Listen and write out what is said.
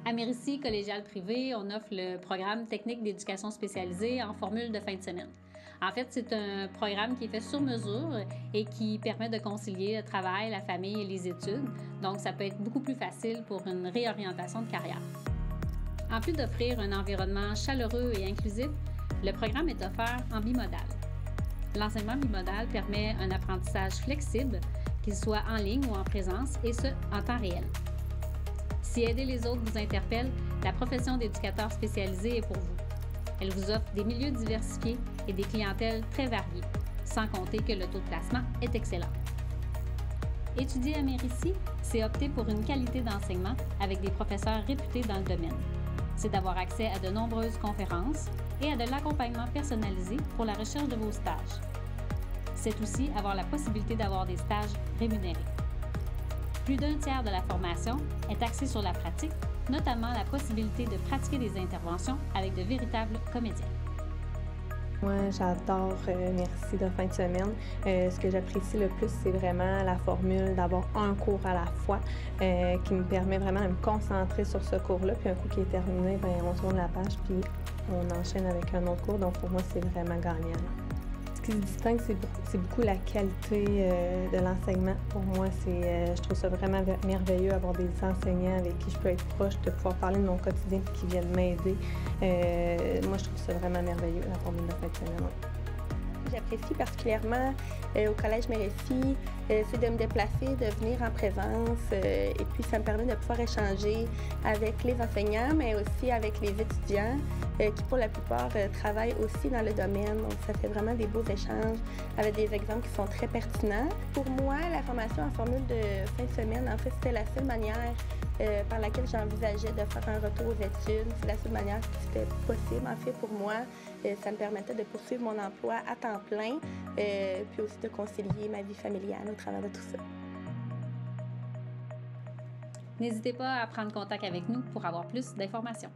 À Mérici Collégiale Privée, on offre le programme technique d'éducation spécialisée en formule de fin de semaine. En fait, c'est un programme qui est fait sur mesure et qui permet de concilier le travail, la famille et les études. Donc, ça peut être beaucoup plus facile pour une réorientation de carrière. En plus d'offrir un environnement chaleureux et inclusif, le programme est offert en bimodal. L'enseignement bimodal permet un apprentissage flexible, qu'il soit en ligne ou en présence, et ce, en temps réel. Si aider les autres vous interpelle, la profession d'éducateur spécialisé est pour vous. Elle vous offre des milieux diversifiés et des clientèles très variées, sans compter que le taux de placement est excellent. Étudier à Mérici, c'est opter pour une qualité d'enseignement avec des professeurs réputés dans le domaine. C'est d'avoir accès à de nombreuses conférences et à de l'accompagnement personnalisé pour la recherche de vos stages. C'est aussi avoir la possibilité d'avoir des stages rémunérés. Plus d'un tiers de la formation est axée sur la pratique, notamment la possibilité de pratiquer des interventions avec de véritables comédiens. Moi, j'adore Merci de fin de semaine. Ce que j'apprécie le plus, c'est vraiment la formule d'avoir un cours à la fois qui me permet vraiment de me concentrer sur ce cours-là. Puis un coup qui est terminé, bien, on tourne la page puis on enchaîne avec un autre cours. Donc pour moi, c'est vraiment gagnant. Ce qui se distingue, c'est beaucoup la qualité de l'enseignement. Pour moi, je trouve ça vraiment merveilleux d'avoir des enseignants avec qui je peux être proche, de pouvoir parler de mon quotidien et qui viennent m'aider. Moi, je trouve ça vraiment merveilleux, la formule de fin de semaine. Ouais. J'apprécie particulièrement au Collège Mérici, c'est de me déplacer, de venir en présence et puis ça me permet de pouvoir échanger avec les enseignants, mais aussi avec les étudiants qui pour la plupart travaillent aussi dans le domaine. Donc ça fait vraiment des beaux échanges avec des exemples qui sont très pertinents. Pour moi, la formation en formule de fin de semaine, en fait, c'était la seule manière par laquelle j'envisageais de faire un retour aux études. C'est la seule manière qui c'était possible, en fait, pour moi. Ça me permettait de poursuivre mon emploi à temps plein, puis aussi de concilier ma vie familiale au travers de tout ça. N'hésitez pas à prendre contact avec nous pour avoir plus d'informations.